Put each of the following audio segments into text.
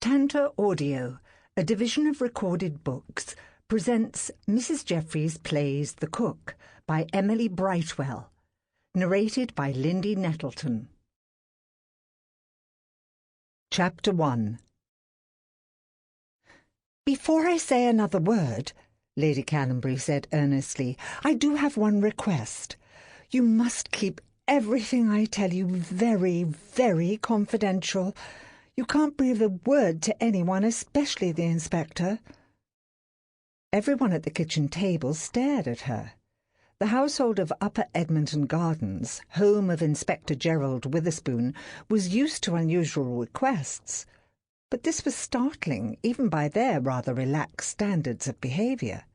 Tantor Audio, a division of recorded books, presents Mrs. Jeffries Plays The Cook by Emily Brightwell, narrated by Lindy Nettleton. Chapter 1. "Before I say another word," Lady Canonbury said earnestly, "I do have one request. You must keep everything I tell you very, very confidential. You can't breathe a word to anyone, especially the inspector." Everyone at the kitchen table stared at her. The household of Upper Edmonton Gardens, home of Inspector Witherspoon, was used to unusual requests, but this was startling even by their rather relaxed standards of behaviour.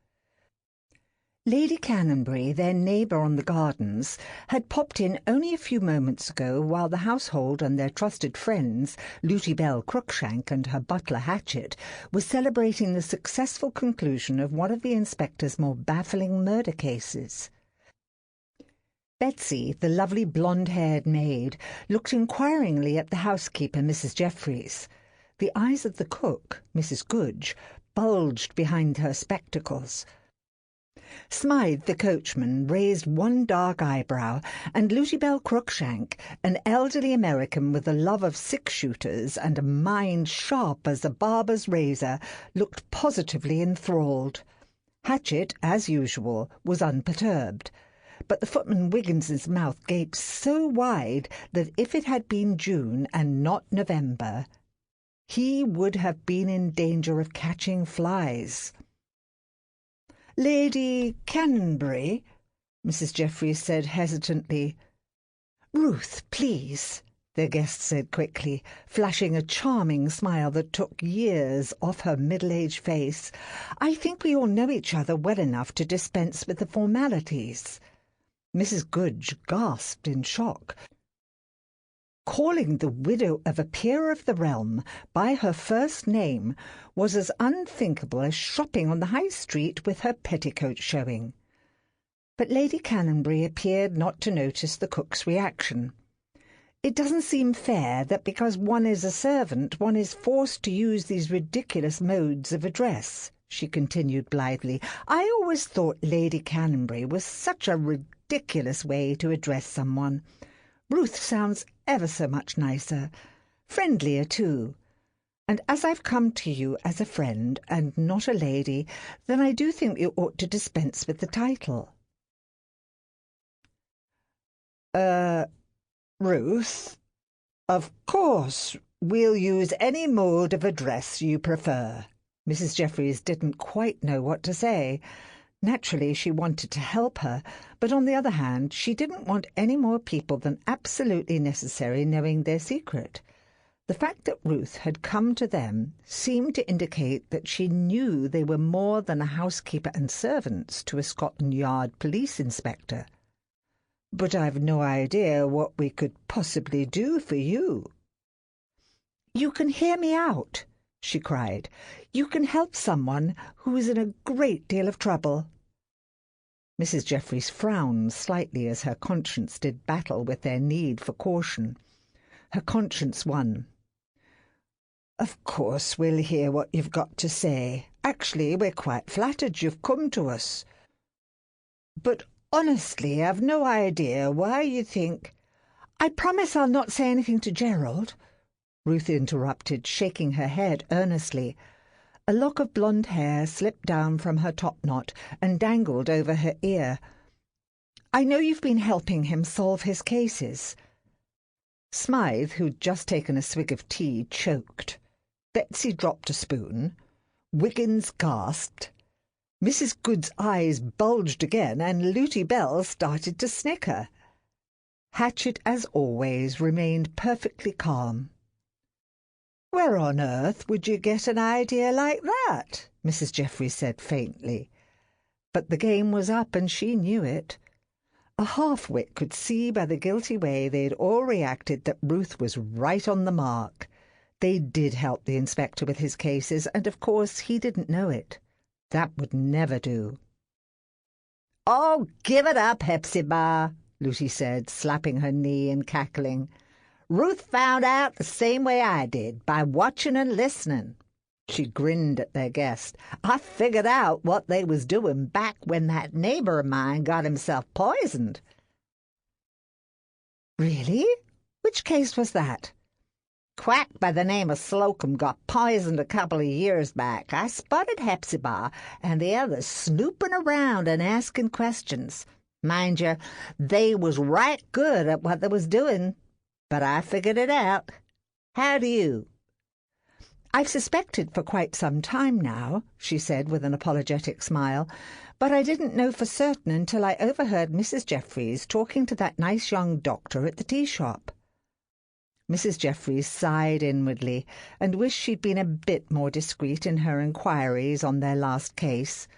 Lady Canonbury, their neighbour on the gardens, had popped in only a few moments ago while the household and their trusted friends, Luty Bell Crookshank and her butler Hatchet, were celebrating the successful conclusion of one of the inspector's more baffling murder cases. Betsy, the lovely blonde-haired maid, looked inquiringly at the housekeeper, Mrs. Jeffries. The eyes of the cook, Mrs. Goodge, bulged behind her spectacles. Smythe, the coachman, raised one dark eyebrow, and Luty Bell Crookshank, an elderly American with a love of six-shooters and a mind sharp as a barber's razor, looked positively enthralled. Hatchet, as usual, was unperturbed, but the footman Wiggins's mouth gaped so wide that if it had been June and not November, he would have been in danger of catching flies. "Lady Canonbury," Mrs. Jeffries said hesitantly. "Ruth, please," their guest said quickly, flashing a charming smile that took years off her middle-aged face. "I think we all know each other well enough to dispense with the formalities." Mrs. Goodge gasped in shock. Calling the widow of a peer of the realm by her first name was as unthinkable as shopping on the high street with her petticoat showing. But Lady Canonbury appeared not to notice the cook's reaction. "It doesn't seem fair that because one is a servant one is forced to use these ridiculous modes of address," she continued blithely. "I always thought Lady Canonbury was such a ridiculous way to address someone. Ruth sounds ever so much nicer, friendlier too. And as I've come to you as a friend and not a lady, then I do think you ought to dispense with the title." Ruth, of course we'll use any mode of address you prefer." Mrs. Jeffries didn't quite know what to say. Naturally, she wanted to help her, but on the other hand, she didn't want any more people than absolutely necessary knowing their secret. The fact that Ruth had come to them seemed to indicate that she knew they were more than a housekeeper and servants to a Scotland Yard police inspector. "But I've no idea what we could possibly do for you." "You can hear me out," she cried. "You can help someone who is in a great deal of trouble." Mrs. Jeffries frowned slightly as her conscience did battle with their need for caution. Her conscience won. "Of course we'll hear what you've got to say. Actually, we're quite flattered you've come to us. But honestly, I've no idea why you think—" "I promise I'll not say anything to Gerald," Ruth interrupted, shaking her head earnestly. A lock of blonde hair slipped down from her topknot and dangled over her ear. "I know you've been helping him solve his cases." Smythe, who'd just taken a swig of tea, choked. Betsy dropped a spoon. Wiggins gasped. Mrs. Good's eyes bulged again, and Luty Bell started to snicker. Hatchet, as always, remained perfectly calm. "Where on earth would you get an idea like that?" Mrs. Jeffries said faintly. But the game was up, and she knew it. A half-wit could see by the guilty way they'd all reacted that Ruth was right on the mark. They did help the inspector with his cases, and of course he didn't know it. That would never do. "Oh, give it up, Hepzibah," Lucy said, slapping her knee and cackling. Ruth found out the same way I did, by watching and listening." She grinned at their guest. "I figured out what they was doing back when that neighbor of mine got himself poisoned." "Really? Which case was that?" "Quack by the name of Slocum got poisoned a couple of years back. I spotted Hepzibah and the others snooping around and asking questions. Mind you, they was right good at what they was doing, but I figured it out. How do you?" "I've suspected for quite some time now," she said with an apologetic smile, "but I didn't know for certain until I overheard Mrs. Jeffries talking to that nice young doctor at the tea shop." Mrs. Jeffries sighed inwardly and wished she'd been a bit more discreet in her inquiries on their last case.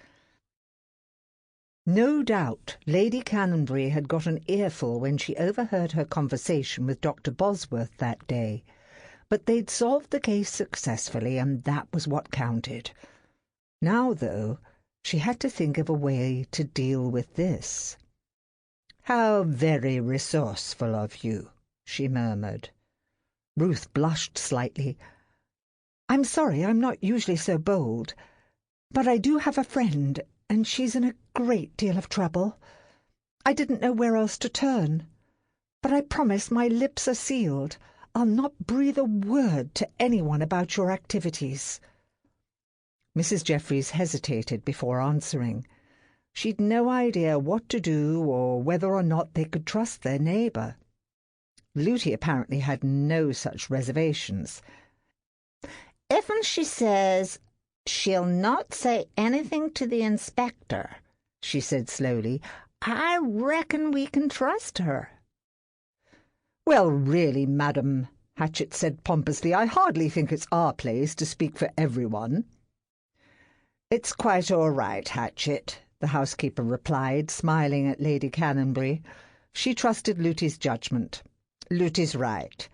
No doubt Lady Canonbury had got an earful when she overheard her conversation with Dr. Bosworth that day, but they'd solved the case successfully, and that was what counted. Now, though, she had to think of a way to deal with this. "How very resourceful of you," she murmured. Ruth blushed slightly. "I'm sorry, I'm not usually so bold, but I do have a friend, and she's in a great deal of trouble. I didn't know where else to turn, but I promise my lips are sealed. I'll not breathe a word to anyone about your activities." Mrs. Jeffries hesitated before answering. She'd no idea what to do or whether or not they could trust their neighbour. Looty apparently had no such reservations. "If'n she says she'll not say anything to the inspector," she said slowly, "I reckon we can trust her." "Well, really, madam," Hatchett said pompously, "I hardly think it's our place to speak for everyone." "It's quite all right, Hatchett," the housekeeper replied, smiling at Lady Canonbury. She trusted Looty's judgment. "Looty's right.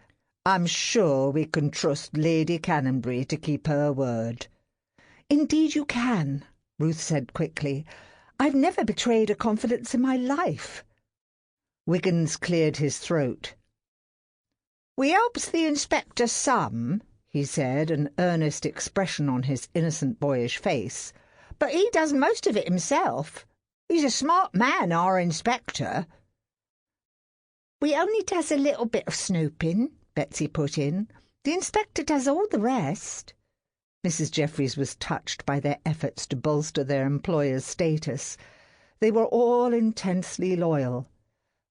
I'm sure we can trust Lady Canonbury to keep her word." "Indeed you can," Ruth said quickly. "I've never betrayed a confidence in my life." Wiggins cleared his throat. "We hopes the inspector some," he said, an earnest expression on his innocent boyish face. "But he does most of it himself. He's a smart man, our inspector." "We only does a little bit of snooping," Betsy put in. "The inspector does all the rest." Mrs. Jeffries was touched by their efforts to bolster their employer's status. They were all intensely loyal.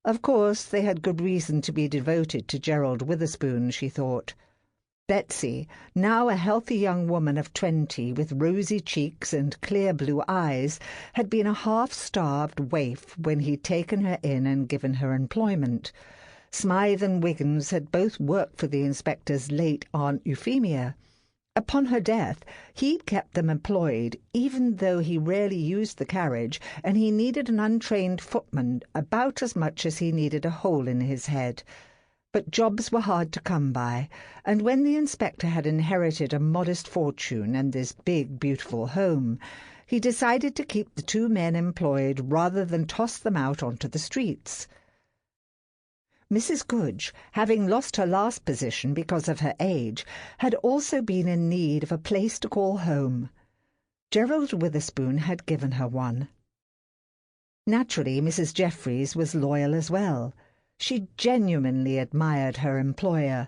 Of course, they had good reason to be devoted to Gerald Witherspoon, she thought. Betsy, now a healthy young woman of 20 with rosy cheeks and clear blue eyes, had been a half-starved waif when he'd taken her in and given her employment. Smythe and Wiggins had both worked for the inspector's late Aunt Euphemia. Upon her death, he'd kept them employed, even though he rarely used the carriage, and he needed an untrained footman about as much as he needed a hole in his head. But jobs were hard to come by, and when the inspector had inherited a modest fortune and this big, beautiful home, he decided to keep the two men employed rather than toss them out onto the streets. Mrs. Goodge, having lost her last position because of her age, had also been in need of a place to call home. Gerald Witherspoon had given her one. Naturally, Mrs. Jeffries was loyal as well. She genuinely admired her employer.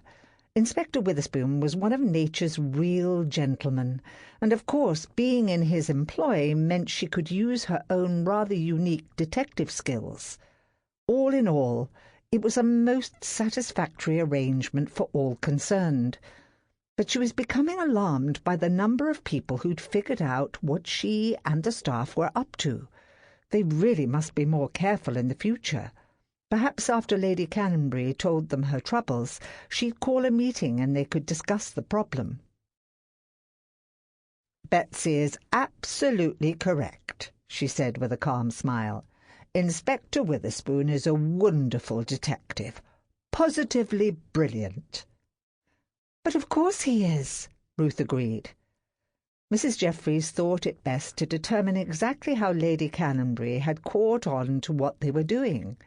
Inspector Witherspoon was one of nature's real gentlemen, and of course being in his employ meant she could use her own rather unique detective skills. All in all, it was a most satisfactory arrangement for all concerned. But she was becoming alarmed by the number of people who'd figured out what she and the staff were up to. They really must be more careful in the future. Perhaps after Lady Canonbury told them her troubles, she'd call a meeting and they could discuss the problem. "Betsy is absolutely correct," she said with a calm smile. "Inspector Witherspoon is a wonderful detective. Positively brilliant." "But of course he is," Ruth agreed. Mrs. Jeffries thought it best to determine exactly how Lady Canonbury had caught on to what they were doing.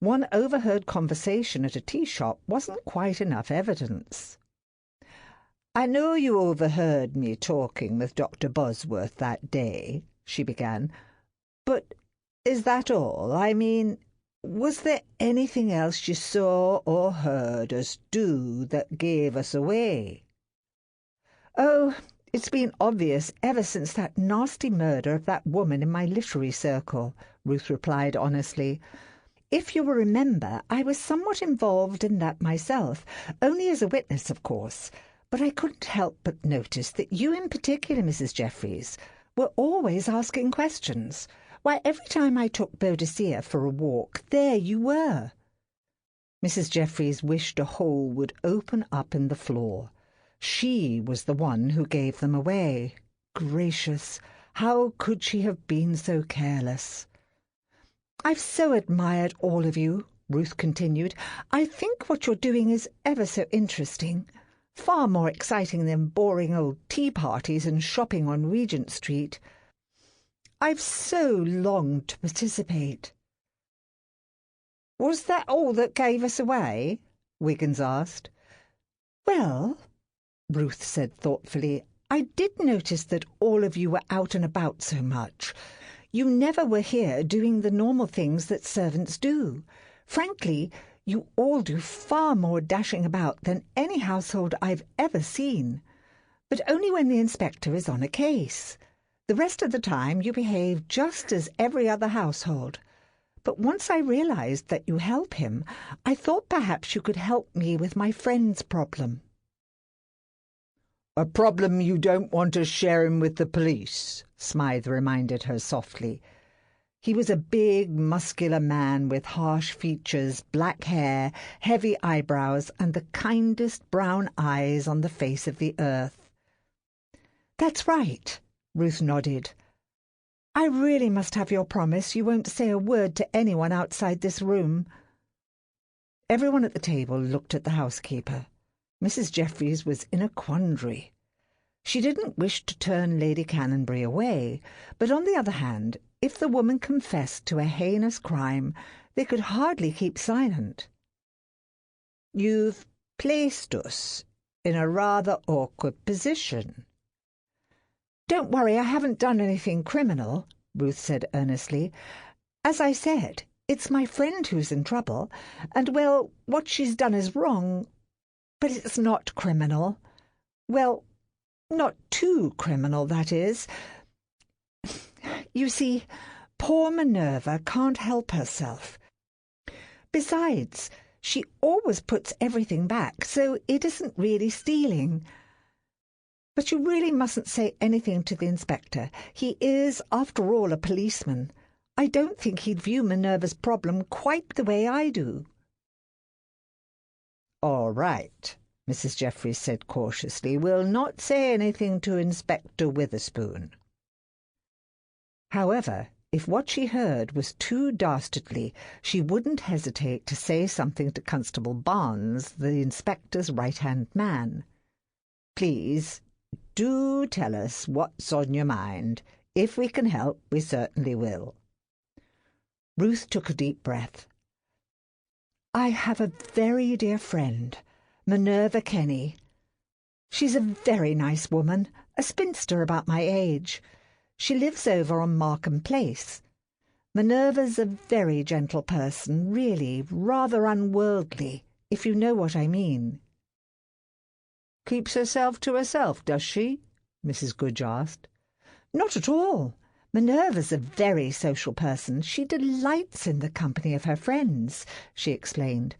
One overheard conversation at a tea shop wasn't quite enough evidence. "I know you overheard me talking with Dr. Bosworth that day," she began, "but is that all? I mean, was there anything else you saw or heard us do that gave us away?" "Oh, it's been obvious ever since that nasty murder of that woman in my literary circle," Ruth replied honestly. "If you will remember, I was somewhat involved in that myself, only as a witness, of course. But I couldn't help but notice that you in particular, Mrs. Jeffries, were always asking questions. Why, every time I took Boadicea for a walk, there you were." Mrs. Jeffries wished a hole would open up in the floor. She was the one who gave them away. Gracious, how could she have been so careless? "I've so admired all of you," Ruth continued. "I think what you're doing is ever so interesting. Far more exciting than boring old tea parties and shopping on Regent Street. I've so longed to participate." "Was that all that gave us away?" Wiggins asked. "Well," Ruth said thoughtfully, "I did notice that all of you were out and about so much. You never were here doing the normal things that servants do. Frankly, you all do far more dashing about than any household I've ever seen. But only when the inspector is on a case. The rest of the time you behave just as every other household. But once I realized that you help him, I thought perhaps you could help me with my friend's problem." "A problem you don't want us sharing with the police," Smythe reminded her softly. He was a big, muscular man with harsh features, black hair, heavy eyebrows, and the kindest brown eyes on the face of the earth. "That's right," Ruth nodded. "I really must have your promise you won't say a word to anyone outside this room." Everyone at the table looked at the housekeeper. Mrs. Jeffries was in a quandary. She didn't wish to turn Lady Canonbury away, but on the other hand, if the woman confessed to a heinous crime, they could hardly keep silent. "You've placed us in a rather awkward position." "Don't worry, I haven't done anything criminal," Ruth said earnestly. "As I said, it's my friend who's in trouble, and, well, what she's done is wrong, but it's not criminal. Well, not too criminal, that is. You see, poor Minerva can't help herself. Besides, she always puts everything back, so it isn't really stealing. But you really mustn't say anything to the inspector. He is, after all, a policeman. I don't think he'd view Minerva's problem quite the way I do." "All right," Mrs. Jeffries said cautiously. "We'll not say anything to Inspector Witherspoon." However, if what she heard was too dastardly, she wouldn't hesitate to say something to Constable Barnes, the inspector's right-hand man. "Please, do tell us what's on your mind. If we can help, we certainly will." Ruth took a deep breath. "I have a very dear friend, Minerva Kenny. She's a very nice woman, a spinster about my age. She lives over on Markham Place. Minerva's a very gentle person, really rather unworldly, if you know what I mean." "Keeps herself to herself, does she?" Mrs. Goodge asked. "Not at all. Minerva's a very social person. She delights in the company of her friends," she explained.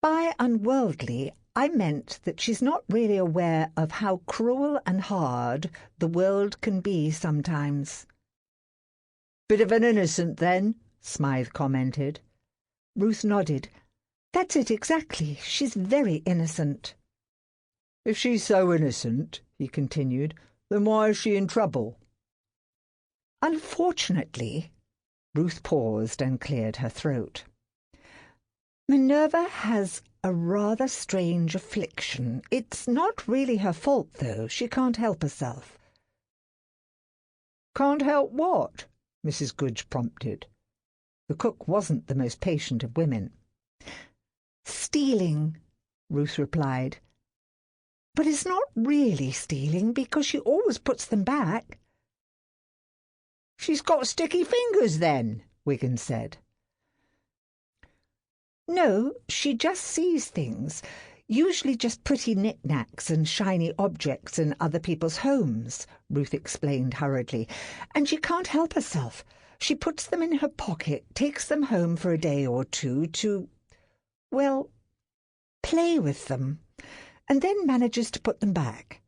"By unworldly, I meant that she's not really aware of how cruel and hard the world can be sometimes." "Bit of an innocent, then," Smythe commented. Ruth nodded. "That's it exactly. She's very innocent." "If she's so innocent," he continued, "then why is she in trouble?" "Unfortunately," Ruth paused and cleared her throat, "Minerva has a rather strange affliction. It's not really her fault, though. She can't help herself." "Can't help what?" Mrs. Goodge prompted. The cook wasn't the most patient of women. "Stealing," Ruth replied. "But it's not really stealing because she always puts them back." "She's got sticky fingers, then," Wiggins said. "No, she just sees things, usually just pretty knickknacks and shiny objects in other people's homes," Ruth explained hurriedly, "and she can't help herself. She puts them in her pocket, takes them home for a day or two to, well, play with them, and then manages to put them back.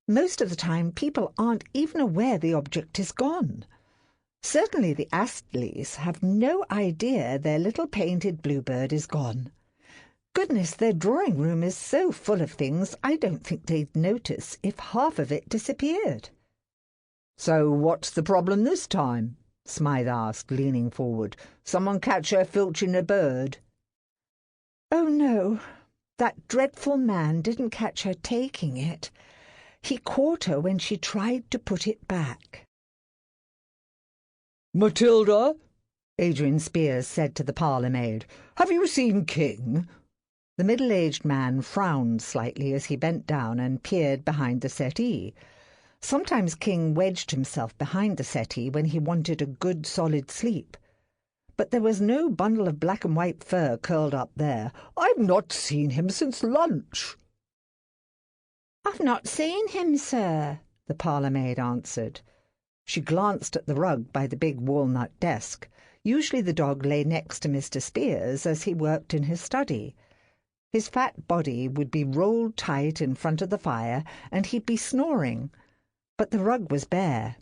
Most of the time people aren't even aware the object is gone. Certainly the Astleys have no idea their little painted bluebird is gone. Goodness, their drawing room is so full of things I don't think they'd notice if half of it disappeared." "So what's the problem this time?" Smythe asked, leaning forward. "Someone catch her filching a bird?" "Oh, no. That dreadful man didn't catch her taking it. He caught her when she tried to put it back." "Matilda," Adrian Spiers said to the parlour-maid, "have you seen King?" The middle-aged man frowned slightly as he bent down and peered behind the settee. Sometimes King wedged himself behind the settee when he wanted a good solid sleep. But there was no bundle of black and white fur curled up there. "I've not seen him since lunch." "I've not seen him, sir," the parlour-maid answered. She glanced at the rug by the big walnut desk. Usually the dog lay next to Mr. Spiers as he worked in his study. His fat body would be rolled tight in front of the fire, and he'd be snoring. But the rug was bare.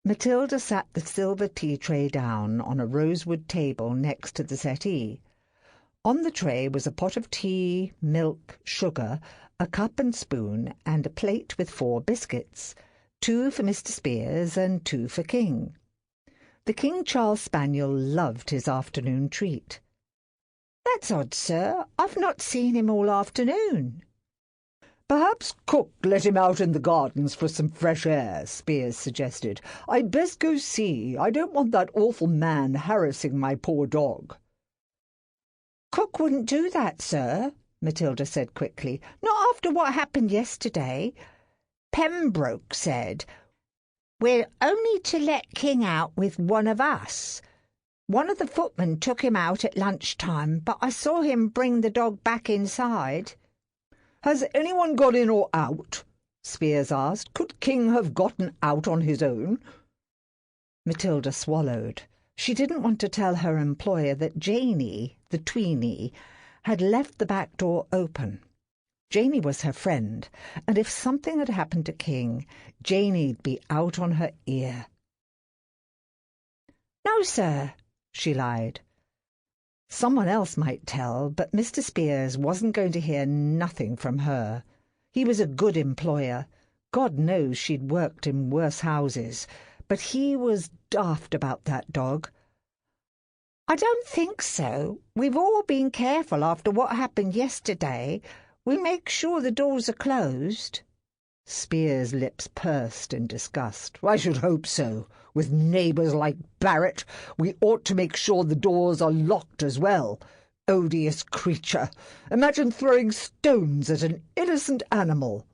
Matilda sat the silver tea-tray down on a rosewood table next to the settee. On the tray was a pot of tea, milk, sugar, a cup and spoon, and a plate with 4 biscuits, 2 for Mr. Spiers and 2 for King. The King Charles Spaniel loved his afternoon treat. "That's odd, sir. I've not seen him all afternoon." "Perhaps cook let him out in the gardens for some fresh air," Spiers suggested. "I'd best go see. I don't want that awful man harassing my poor dog." "Cook wouldn't do that, sir," Matilda said quickly. "Not after what happened yesterday. Pembroke said, 'We're only to let King out with one of us. One of the footmen took him out at lunchtime, but I saw him bring the dog back inside.'" "Has anyone got in or out?" Spiers asked. "Could King have gotten out on his own?" Matilda swallowed. She didn't want to tell her employer that Janey, the tweenie, had left the back door open. Janey was her friend, and if something had happened to King, Janey'd be out on her ear. "No, sir," she lied. Someone else might tell, but Mr. Spiers wasn't going to hear nothing from her. He was a good employer. God knows she'd worked in worse houses, but he was daft about that dog. "I don't think so. We've all been careful after what happened yesterday. We make sure the doors are closed." Spiers' lips pursed in disgust. "I should hope so. With neighbours like Barrett, we ought to make sure the doors are locked as well. Odious creature! Imagine throwing stones at an innocent animal."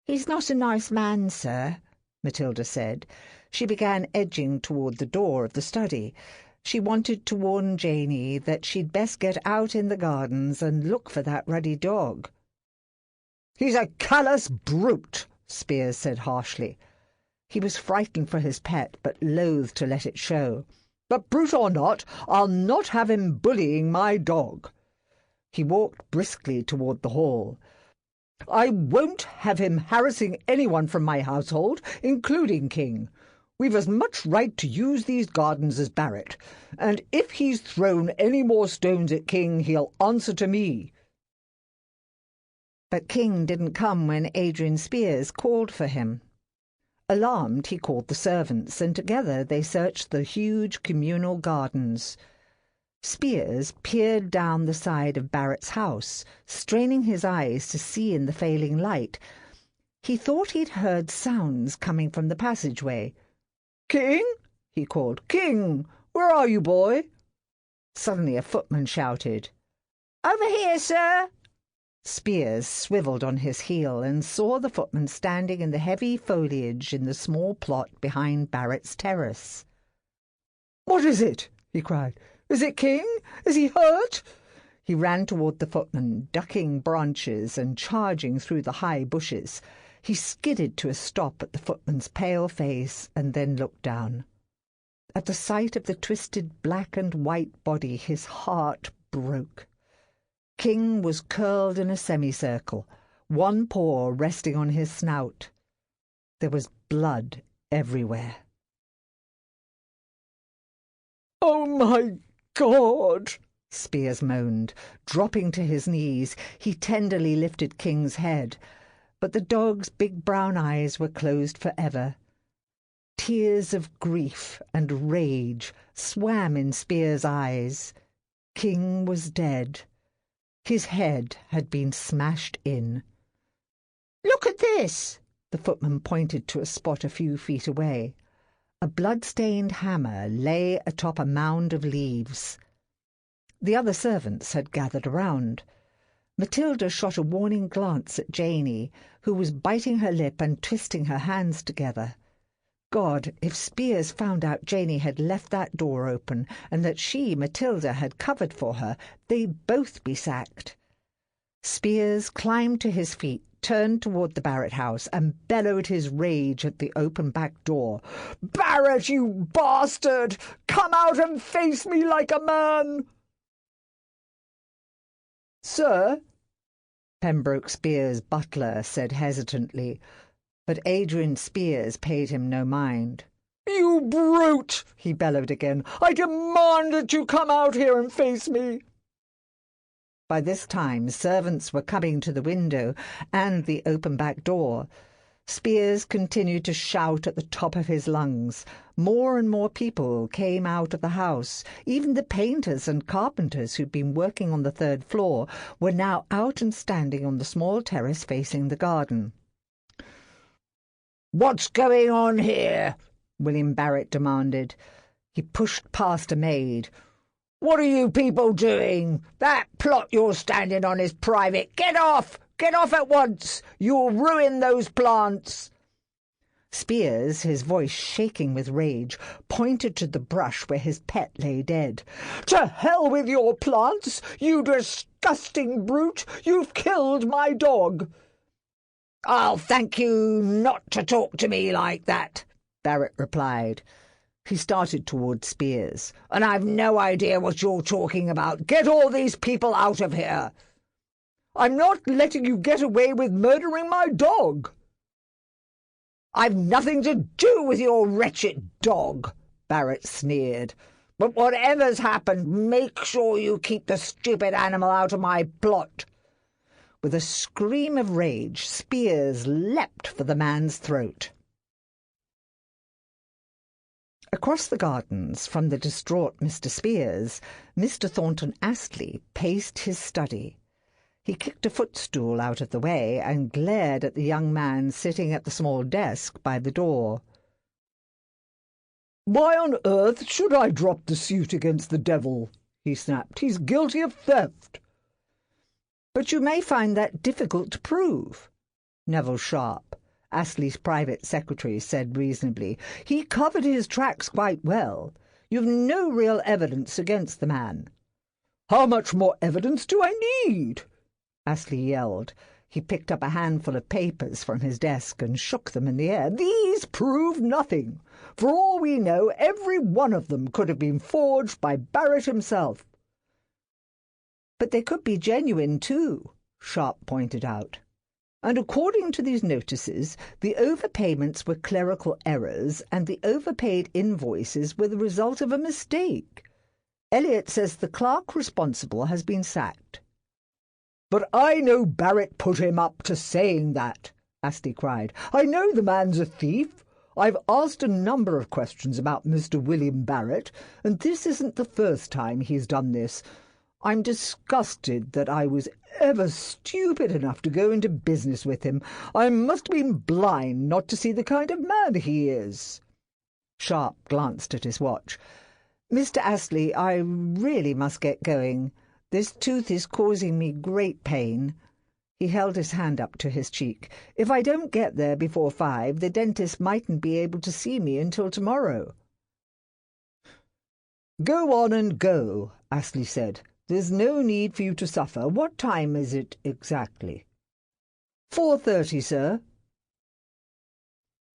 "He's not a nice man, sir," Matilda said. She began edging toward the door of the study. She wanted to warn Janey that she'd best get out in the gardens and look for that ruddy dog. "He's a callous brute," Spiers said harshly. He was frightened for his pet, but loath to let it show. "But brute or not, I'll not have him bullying my dog." He walked briskly toward the hall. "I won't have him harassing anyone from my household, including King. We've as much right to use these gardens as Barrett, and if he's thrown any more stones at King, he'll answer to me." But King didn't come when Adrian Spiers called for him. Alarmed, he called the servants, and together they searched the huge communal gardens. Spiers peered down the side of Barrett's house, straining his eyes to see in the failing light. He thought he'd heard sounds coming from the passageway. "King?" he called. "King, Where are you, boy?" Suddenly a footman shouted, "Over here, sir." Spiers swivelled on his heel and saw the footman standing in the heavy foliage in the small plot behind Barrett's terrace. "What is it?" he cried. "Is it King? Is he hurt?" He ran toward the footman, ducking branches and charging through the high bushes. He skidded to a stop at the footman's pale face and then looked down. At the sight of the twisted black and white body, his heart broke. King was curled in a semicircle, one paw resting on his snout. There was blood everywhere. "Oh, my God!" Spiers moaned. Dropping to his knees, he tenderly lifted King's head, but the dog's big brown eyes were closed forever. Tears of grief and rage swam in Spiers' eyes. King was dead. His head had been smashed in. "Look at this!" The footman pointed to a spot a few feet away. A blood-stained hammer lay atop a mound of leaves. The other servants had gathered around. Matilda shot a warning glance at Janey, who was biting her lip and twisting her hands together. God, if Spiers found out Janey had left that door open and that she, Matilda, had covered for her, they'd both be sacked. Spiers climbed to his feet, turned toward the Barrett house, and bellowed his rage at the open back door. "Barrett, you bastard! Come out and face me like a man!" "Sir?" Pembroke Spiers' butler said hesitantly, but Adrian Spiers paid him no mind. "You brute!" he bellowed again. "I demand that you come out here and face me!" By this time servants were coming to the window and the open back door. Spiers continued to shout at the top of his lungs. More and more people came out of the house. Even the painters and carpenters who'd been working on the third floor were now out and standing on the small terrace facing the garden. "What's going on here?" William Barrett demanded. He pushed past a maid. "What are you people doing? That plot you're standing on is private. Get off! Get off at once! You'll ruin those plants!" Spiers, his voice shaking with rage, pointed to the brush where his pet lay dead. "To hell with your plants! You disgusting brute! You've killed my dog!" "I'll thank you not to talk to me like that," Barrett replied. He started toward Spiers. "And I've no idea what you're talking about. Get all these people out of here." "I'm not letting you get away with murdering my dog." "I've nothing to do with your wretched dog," Barrett sneered. "But whatever's happened, make sure you keep the stupid animal out of my plot." With a scream of rage, Spiers leapt for the man's throat. Across the gardens, from the distraught Mr. Spiers, Mr. Thornton Astley paced his study. He kicked a footstool out of the way and glared at the young man sitting at the small desk by the door. "Why on earth should I drop the suit against the devil?" he snapped. "He's guilty of theft." "But you may find that difficult to prove." Neville Sharp, Astley's private secretary, said reasonably. "He covered his tracks quite well. You've no real evidence against the man." "How much more evidence do I need?" Astley yelled. He picked up a handful of papers from his desk and shook them in the air. "These prove nothing. For all we know, every one of them could have been forged by Barrett himself." "But they could be genuine, too," Sharp pointed out. "And according to these notices, the overpayments were clerical errors and the overpaid invoices were the result of a mistake. Elliot says the clerk responsible has been sacked." "But I know Barrett put him up to saying that," Astley cried. "I know the man's a thief. I've asked a number of questions about Mr. William Barrett, and this isn't the first time he's done this. I'm disgusted that I was ever stupid enough to go into business with him. I must have been blind not to see the kind of man he is." Sharp glanced at his watch. Mr. Astley, I really must get going. This tooth is causing me great pain." He held his hand up to his cheek. "If I don't get there before 5, the dentist mightn't be able to see me until tomorrow." "Go on and go," Astley said. "There's no need for you to suffer. What time is it exactly?" 4:30, sir."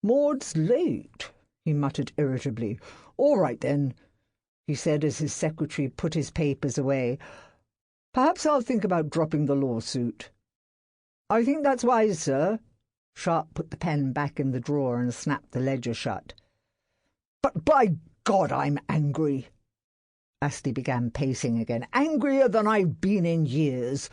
"Maud's late," he muttered irritably. "All right, then," he said as his secretary put his papers away. "Perhaps I'll think about dropping the lawsuit." "I think that's wise, sir." Sharp put the pen back in the drawer and snapped the ledger shut. "But by God, I'm angry." Astley began pacing again. "Angrier than I've been in years.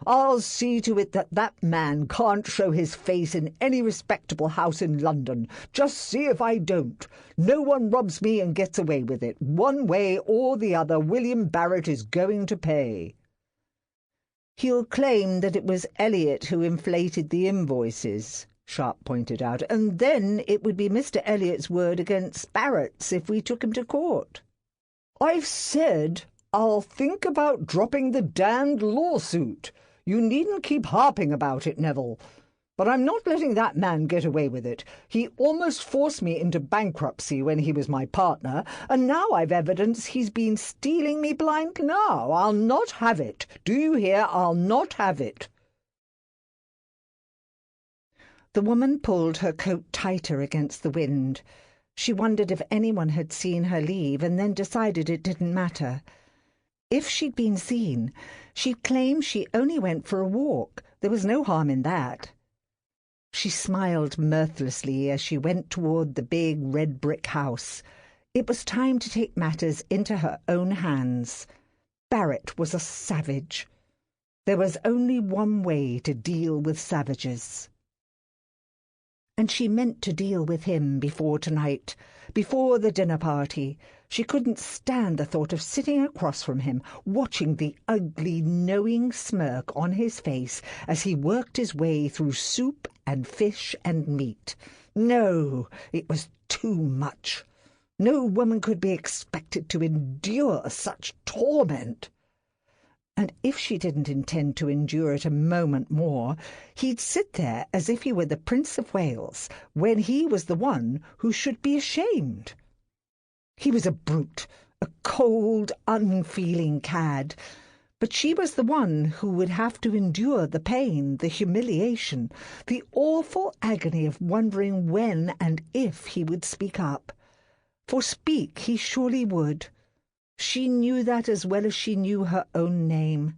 I'll see to it that that man can't show his face in any respectable house in London. Just see if I don't. No one robs me and gets away with it. One way or the other, William Barrett is going to pay." "He'll claim that it was Elliot who inflated the invoices," Sharp pointed out, "and then it would be Mr. Elliot's word against Barrett's if we took him to court." "I've said I'll think about dropping the damned lawsuit. You needn't keep harping about it, Neville. But I'm not letting that man get away with it. He almost forced me into bankruptcy when he was my partner, and now I've evidence he's been stealing me blind now. I'll not have it. Do you hear? I'll not have it." The woman pulled her coat tighter against the wind. She wondered if anyone had seen her leave, and then decided it didn't matter. If she'd been seen, she'd claim she only went for a walk. There was no harm in that. She smiled mirthlessly as she went toward the big red brick house. It was time to take matters into her own hands. Barrett was a savage. There was only one way to deal with savages. And she meant to deal with him before tonight, before the dinner party. She couldn't stand the thought of sitting across from him, watching the ugly, knowing smirk on his face as he worked his way through soup and fish and meat. No, it was too much. No woman could be expected to endure such torment. And if she didn't intend to endure it a moment more, he'd sit there as if he were the Prince of Wales, when he was the one who should be ashamed. He was a brute, a cold, unfeeling cad, but she was the one who would have to endure the pain, the humiliation, the awful agony of wondering when and if he would speak up. For speak he surely would. She knew that as well as she knew her own name.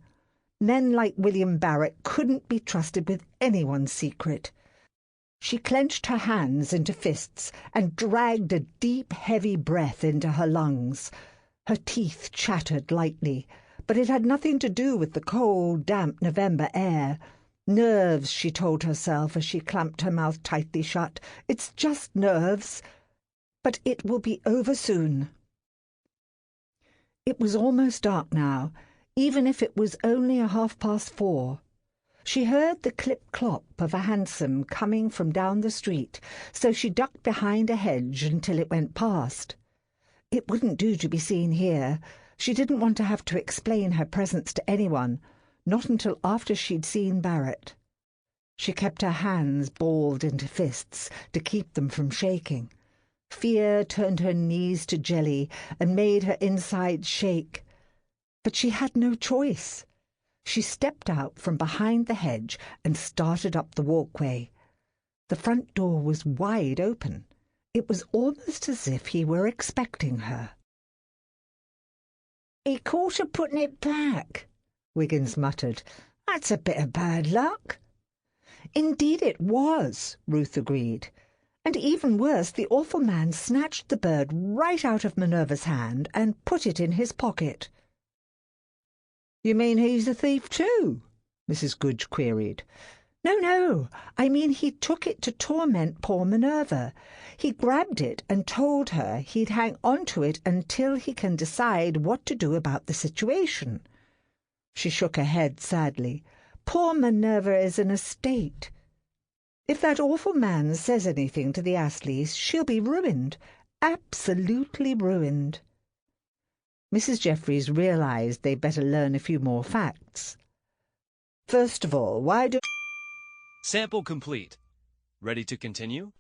Men like William Barrett couldn't be trusted with anyone's secret. She clenched her hands into fists and dragged a deep, heavy breath into her lungs. Her teeth chattered lightly, but it had nothing to do with the cold, damp November air. Nerves, she told herself as she clamped her mouth tightly shut. It's just nerves. But it will be over soon. It was almost dark now, even if it was only 4:30. She heard the clip-clop of a hansom coming from down the street, so she ducked behind a hedge until it went past. It wouldn't do to be seen here. She didn't want to have to explain her presence to anyone, not until after she'd seen Barrett. She kept her hands balled into fists to keep them from shaking. Fear turned her knees to jelly and made her insides shake. But she had no choice. She stepped out from behind the hedge and started up the walkway. The front door was wide open. It was almost as if he were expecting her. "He caught her putting it back," Wiggins muttered. "That's a bit of bad luck." "Indeed it was," Ruth agreed. "And even worse, the awful man snatched the bird right out of Minerva's hand and put it in his pocket." "You mean he's a thief too?" Mrs. Goodge queried. No, I mean he took it to torment poor Minerva. He grabbed it and told her he'd hang on to it until he can decide what to do about the situation." She shook her head sadly. "Poor Minerva is in a state. If that awful man says anything to the Astleys, she'll be ruined, absolutely ruined." Mrs. Jeffries realised they'd better learn a few more facts. First of all, why do... Sample complete. Ready to continue?